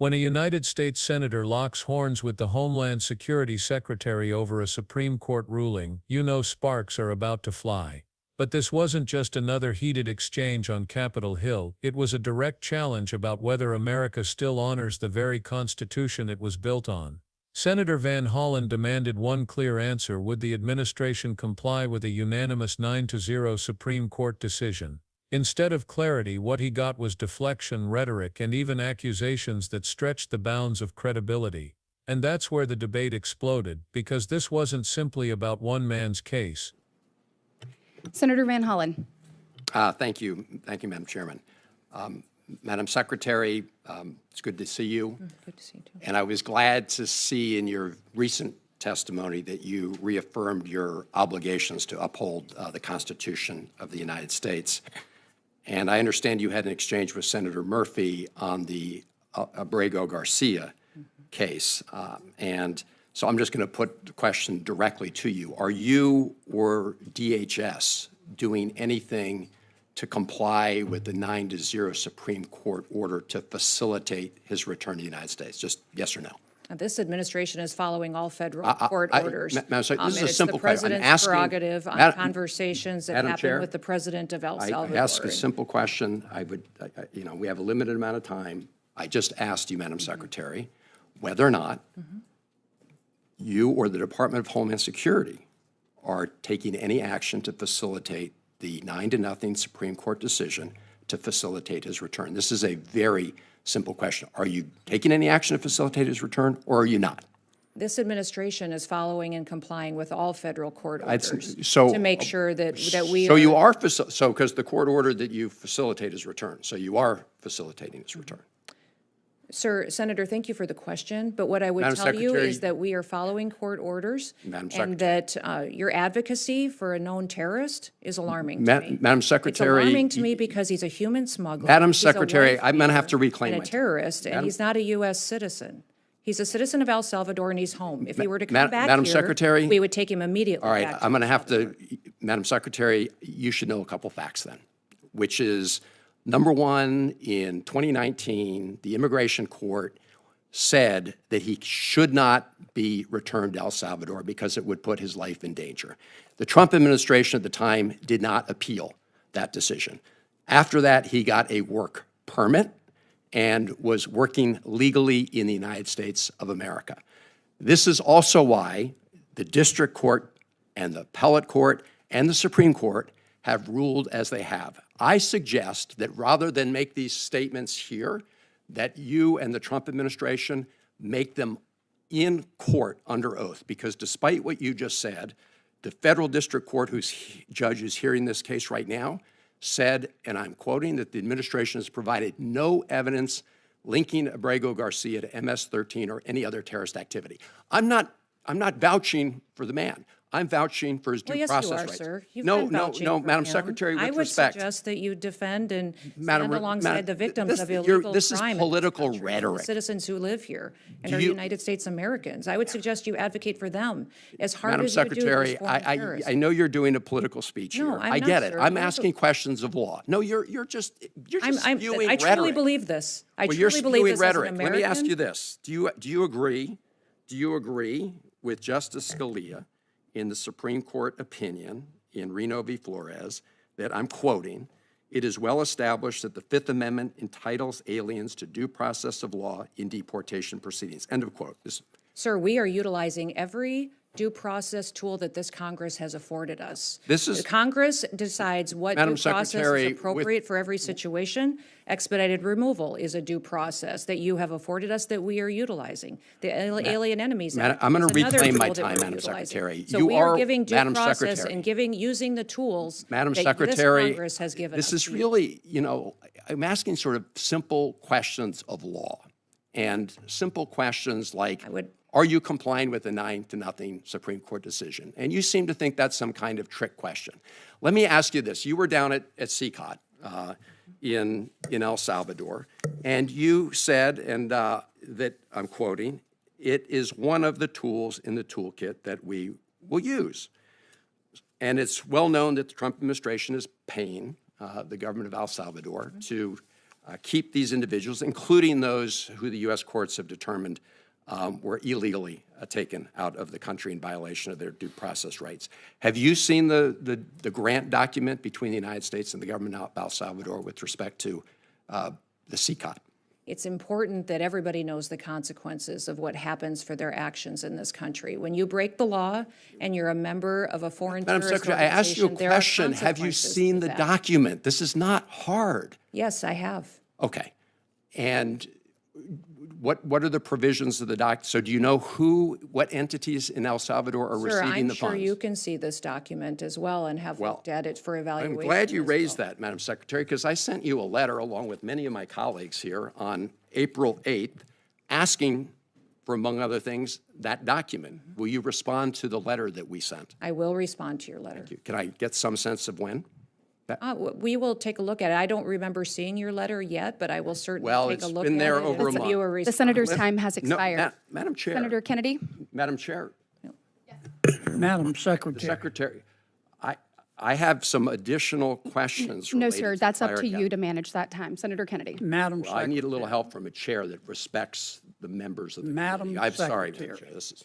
When a United States Senator locks horns with the Homeland Security Secretary over a Supreme Court ruling, you know sparks are about to fly. But this wasn't just another heated exchange on Capitol Hill, it was a direct challenge about whether America still honors the very Constitution it was built on. Senator Van Hollen demanded one clear answer: would the administration comply with a unanimous 9-0 Supreme Court decision? Instead of clarity, what he got was deflection, rhetoric, and even accusations that stretched the bounds of credibility. And that's where the debate exploded, because this wasn't simply about one man's case. Senator Van Hollen. Thank you. Thank you, Madam Chairman. Madam Secretary, it's good to see you. Good to see you, too. And I was glad to see in your recent testimony that you reaffirmed your obligations to uphold the Constitution of the United States. And I understand you had an exchange with Senator Murphy on the Abrego-Garcia case. And so I'm just going to put the question directly to you. Are you or DHS doing anything to comply with the 9-0 Supreme Court order to facilitate his return to the United States? Just yes or no. This administration is following all federal court orders. Madam Secretary, this is a simple question. It's the question. president's prerogative on conversations that happen Chair, with the president of El Salvador. I ask a simple question. We have a limited amount of time. I just asked you, Madam Secretary, whether or not you or the Department of Homeland Security are taking any action to facilitate the 9-0 Supreme Court decision to facilitate his return. This is a very simple question. Are you taking any action to facilitate his return, or are you not? This administration is following and complying with all federal court orders so, to make sure that we So you are, because the court ordered that you facilitate his return, so you are facilitating his return. Sir, Senator, thank you for the question, but what I would Madam tell you Secretary, is that we are following court orders, Madam and that your advocacy for a known terrorist is alarming to me. Madam Secretary, it's alarming to me because he's a human smuggler. Madam He's a Secretary, wife I'm going to have to beater reclaim and my a terrorist, and he's not a U.S. citizen. He's a citizen of El Salvador, and he's home. If he were to come back Madam here, Secretary, we would take him immediately all right, back to I'm going to El have Salvador. to, Madam Secretary, you should know a couple facts then, which is, number one, in 2019, the Immigration Court said that he should not be returned to El Salvador because it would put his life in danger. The Trump administration at the time did not appeal that decision. After that, he got a work permit and was working legally in the United States of America. This is also why the district court and the appellate court and the Supreme Court have ruled as they have. I suggest that rather than make these statements here, that you and the Trump administration make them in court under oath, because despite what you just said, the federal district court whose judge is hearing this case right now said, and I'm quoting, that the administration has provided no evidence linking Abrego-Garcia to MS-13 or any other terrorist activity. I'm not vouching for the man. I'm vouching for his due process rights. Yes, you are, sir. You've No, been no, vouching no, for Madam him. Secretary, with I would respect. suggest that you defend and Madam, stand alongside the victims of illegal crime. This is political in this country, rhetoric. the citizens who live here and are United States Americans. I would suggest you advocate for them as hard Madam as you do Secretary, those foreign terrorists. I know you're doing a political speech No, here. I'm I not, get it. sir. I'm asking questions of law. No, you're just spewing I truly rhetoric. believe this. I Well, you're truly believe spewing this rhetoric. as an Let American. me ask you this: Do you agree with Justice Scalia in the Supreme Court opinion in Reno v. Flores that, I'm quoting, "It is well established that the Fifth Amendment entitles aliens to due process of law in deportation proceedings." End of quote. Sir, we are utilizing every due process tool that this Congress has afforded us. The Congress decides what Madam due process Secretary, is appropriate for every situation. Expedited removal is a due process that you have afforded us that we are utilizing. The Alien Enemies Act I'm going is to another reclaim tool my that time, we're Madam utilizing. Secretary. So You we are are, giving due Madam process Secretary. and using the tools Madam that Secretary, this Congress has given us. this is really, I'm asking sort of simple questions of law, and simple questions like, are you complying with the 9-0 Supreme Court decision? And you seem to think that's some kind of trick question. Let me ask you this. You were down at CCOT in El Salvador, and you said, and that, I'm quoting, "It is one of the tools in the toolkit that we will use." And it's well known that the Trump administration is paying the government of El Salvador to keep these individuals, including those who the U.S. courts have determined were illegally taken out of the country in violation of their due process rights. Have you seen the grant document between the United States and the government of El Salvador with respect to the CCOT? It's important that everybody knows the consequences of what happens for their actions in this country. When you break the law and you're a member of a foreign Madam terrorist Secretary, I asked you a organization, there are question. Have you consequences seen to the that. document? This is not hard. Yes, I have. Okay. And what are the provisions of the doc? So do you know what entities in El Salvador are Sir, receiving I'm the sure funds? you can see this document as well and have looked at it for I'm evaluation. glad you as raised well. that, Madam Secretary, because I sent you a letter along with many of my colleagues here on April 8th asking for, among other things, that document. Will you respond to the letter that we sent? I will respond to your letter. Can I get some sense of when? We will take a look at it. I don't remember seeing your letter yet, but I will certainly Well, take a it's look been at there it over and a give you month. a The response. senator's time has No, expired. Madam Chair. Senator Kennedy? Madam Chair, Madam the Secretary. Secretary, I have some additional questions No, related sir, to that's up fire to you cap. to manage that time. Senator Kennedy? Madam Well, I need a little Secretary. help from a chair that respects the members of the Madam committee. I'm sorry, Madam Secretary. Chair. This is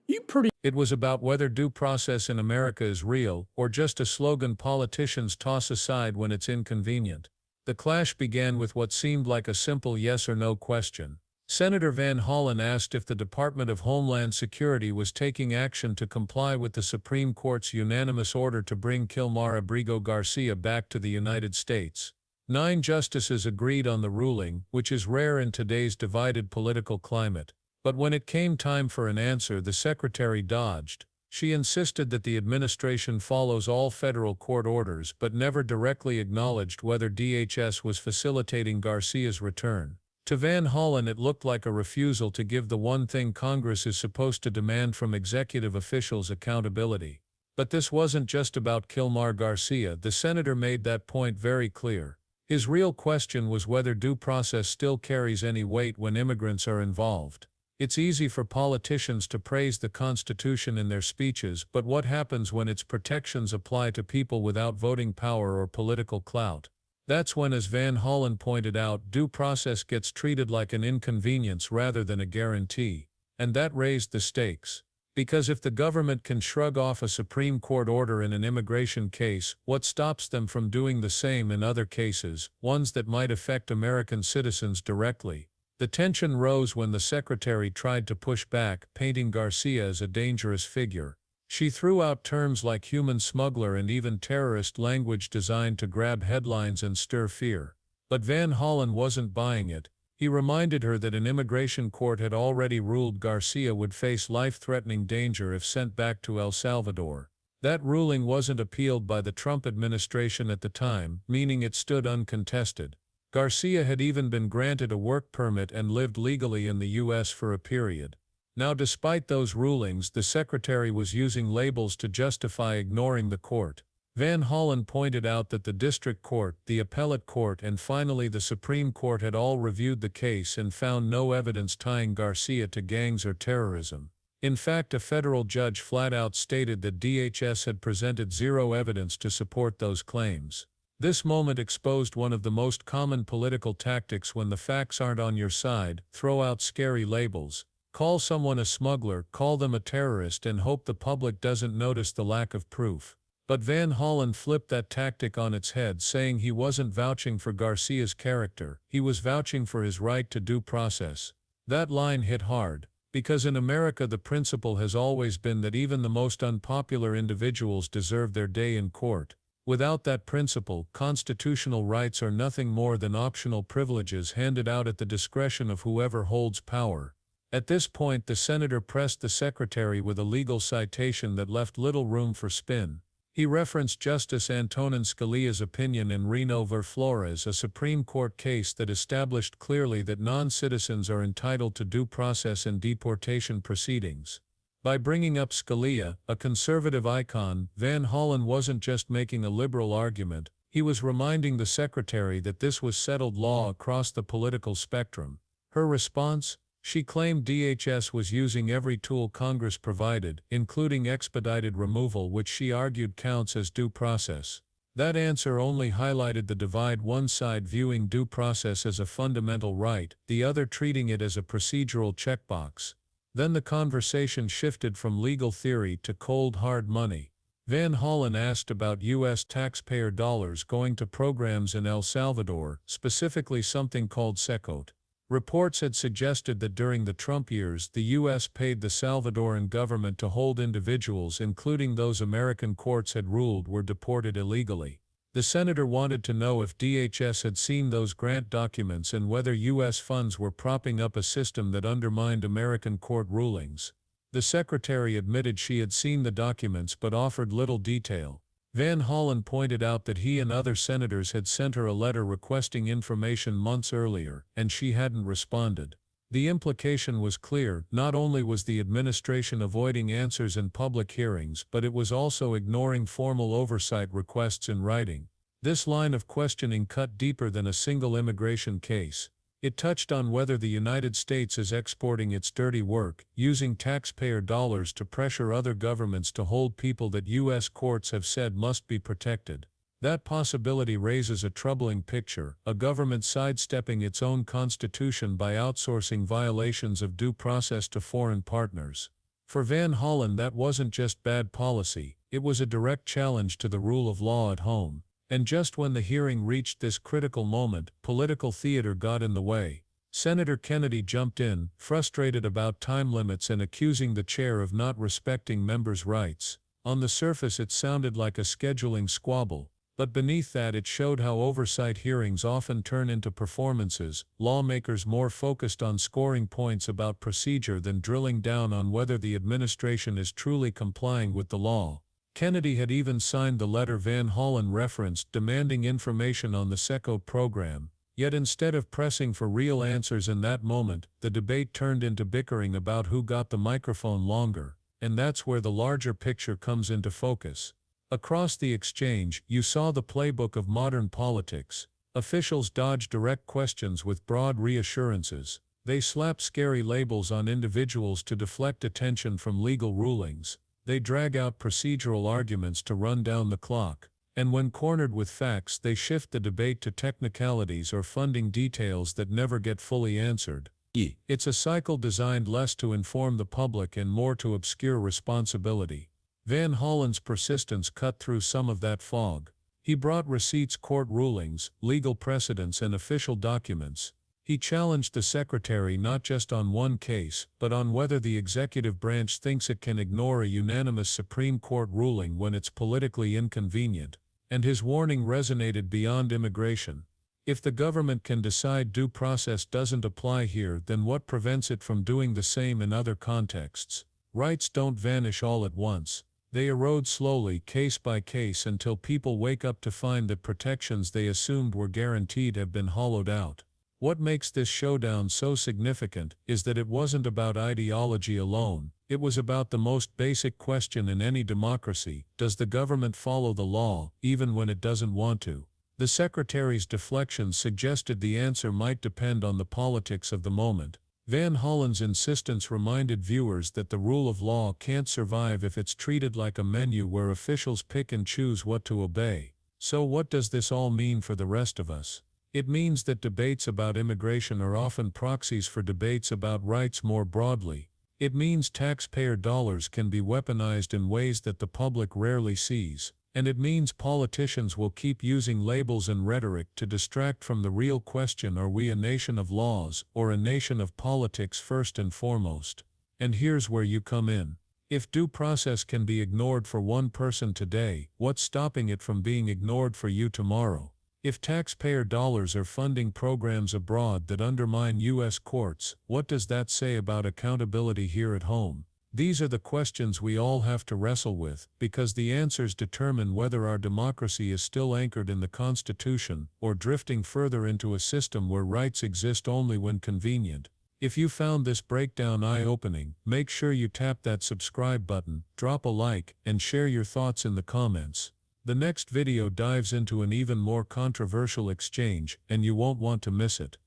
You pretty It was about whether due process in America is real or just a slogan politicians toss aside when it's inconvenient. The clash began with what seemed like a simple yes or no question. Senator Van Hollen asked if the Department of Homeland Security was taking action to comply with the Supreme Court's unanimous order to bring Kilmar Abrigo Garcia back to the United States. 9 justices agreed on the ruling, which is rare in today's divided political climate. But when it came time for an answer, the Secretary dodged. She insisted that the administration follows all federal court orders but never directly acknowledged whether DHS was facilitating Garcia's return. To Van Hollen, it looked like a refusal to give the one thing Congress is supposed to demand from executive officials: accountability. But this wasn't just about Kilmar Garcia. The senator made that point very clear. His real question was whether due process still carries any weight when immigrants are involved. It's easy for politicians to praise the Constitution in their speeches, but what happens when its protections apply to people without voting power or political clout? That's when, as Van Hollen pointed out, due process gets treated like an inconvenience rather than a guarantee. And that raised the stakes. Because if the government can shrug off a Supreme Court order in an immigration case, what stops them from doing the same in other cases, ones that might affect American citizens directly? The tension rose when the Secretary tried to push back, painting Garcia as a dangerous figure. She threw out terms like human smuggler and even terrorist language designed to grab headlines and stir fear. But Van Hollen wasn't buying it. He reminded her that an immigration court had already ruled Garcia would face life-threatening danger if sent back to El Salvador. That ruling wasn't appealed by the Trump administration at the time, meaning it stood uncontested. Garcia had even been granted a work permit and lived legally in the U.S. for a period. Now, despite those rulings, the Secretary was using labels to justify ignoring the court. Van Hollen pointed out that the District Court, the Appellate Court, and finally the Supreme Court had all reviewed the case and found no evidence tying Garcia to gangs or terrorism. In fact, a federal judge flat out stated that DHS had presented zero evidence to support those claims. This moment exposed one of the most common political tactics when the facts aren't on your side: throw out scary labels. Call someone a smuggler, call them a terrorist, and hope the public doesn't notice the lack of proof. But Van Hollen flipped that tactic on its head, saying he wasn't vouching for Garcia's character, he was vouching for his right to due process. That line hit hard, because in America the principle has always been that even the most unpopular individuals deserve their day in court. Without that principle, constitutional rights are nothing more than optional privileges handed out at the discretion of whoever holds power. At this point, the senator pressed the Secretary with a legal citation that left little room for spin. He referenced Justice Antonin Scalia's opinion in Reno v. Flores, a Supreme Court case that established clearly that non-citizens are entitled to due process in deportation proceedings. By bringing up Scalia, a conservative icon, Van Hollen wasn't just making a liberal argument, he was reminding the Secretary that this was settled law across the political spectrum. Her response? She claimed DHS was using every tool Congress provided, including expedited removal, which she argued counts as due process. That answer only highlighted the divide, one side viewing due process as a fundamental right, the other treating it as a procedural checkbox. Then the conversation shifted from legal theory to cold hard money. Van Hollen asked about U.S. taxpayer dollars going to programs in El Salvador, specifically something called SECOT. Reports had suggested that during the Trump years the U.S. paid the Salvadoran government to hold individuals, including those American courts had ruled were deported illegally. The senator wanted to know if DHS had seen those grant documents and whether U.S. funds were propping up a system that undermined American court rulings. The secretary admitted she had seen the documents but offered little detail. Van Hollen pointed out that he and other senators had sent her a letter requesting information months earlier, and she hadn't responded. The implication was clear: not only was the administration avoiding answers in public hearings, but it was also ignoring formal oversight requests in writing. This line of questioning cut deeper than a single immigration case. It touched on whether the United States is exporting its dirty work, using taxpayer dollars to pressure other governments to hold people that U.S. courts have said must be protected. That possibility raises a troubling picture: a government sidestepping its own constitution by outsourcing violations of due process to foreign partners. For Van Hollen, that wasn't just bad policy, it was a direct challenge to the rule of law at home. And just when the hearing reached this critical moment, political theater got in the way. Senator Kennedy jumped in, frustrated about time limits and accusing the chair of not respecting members' rights. On the surface it sounded like a scheduling squabble, but beneath that it showed how oversight hearings often turn into performances, lawmakers more focused on scoring points about procedure than drilling down on whether the administration is truly complying with the law. Kennedy had even signed the letter Van Hollen referenced, demanding information on the SECOT program. Yet instead of pressing for real answers in that moment, the debate turned into bickering about who got the microphone longer, and that's where the larger picture comes into focus. Across the exchange, you saw the playbook of modern politics. Officials dodge direct questions with broad reassurances. They slap scary labels on individuals to deflect attention from legal rulings. They drag out procedural arguments to run down the clock. And when cornered with facts, they shift the debate to technicalities or funding details that never get fully answered. It's a cycle designed less to inform the public and more to obscure responsibility. Van Hollen's persistence cut through some of that fog. He brought receipts, court rulings, legal precedents, and official documents. He challenged the secretary not just on one case, but on whether the executive branch thinks it can ignore a unanimous Supreme Court ruling when it's politically inconvenient. And his warning resonated beyond immigration. If the government can decide due process doesn't apply here, then what prevents it from doing the same in other contexts? Rights don't vanish all at once. They erode slowly, case by case, until people wake up to find that protections they assumed were guaranteed have been hollowed out. What makes this showdown so significant is that it wasn't about ideology alone. It was about the most basic question in any democracy: does the government follow the law, even when it doesn't want to? The secretary's deflections suggested the answer might depend on the politics of the moment. Van Hollen's insistence reminded viewers that the rule of law can't survive if it's treated like a menu where officials pick and choose what to obey. So what does this all mean for the rest of us? It means that debates about immigration are often proxies for debates about rights more broadly. It means taxpayer dollars can be weaponized in ways that the public rarely sees. And it means politicians will keep using labels and rhetoric to distract from the real question: are we a nation of laws, or a nation of politics first and foremost? And here's where you come in. If due process can be ignored for one person today, what's stopping it from being ignored for you tomorrow? If taxpayer dollars are funding programs abroad that undermine U.S. courts, what does that say about accountability here at home? These are the questions we all have to wrestle with, because the answers determine whether our democracy is still anchored in the Constitution or drifting further into a system where rights exist only when convenient. If you found this breakdown eye-opening, make sure you tap that subscribe button, drop a like, and share your thoughts in the comments. The next video dives into an even more controversial exchange, and you won't want to miss it.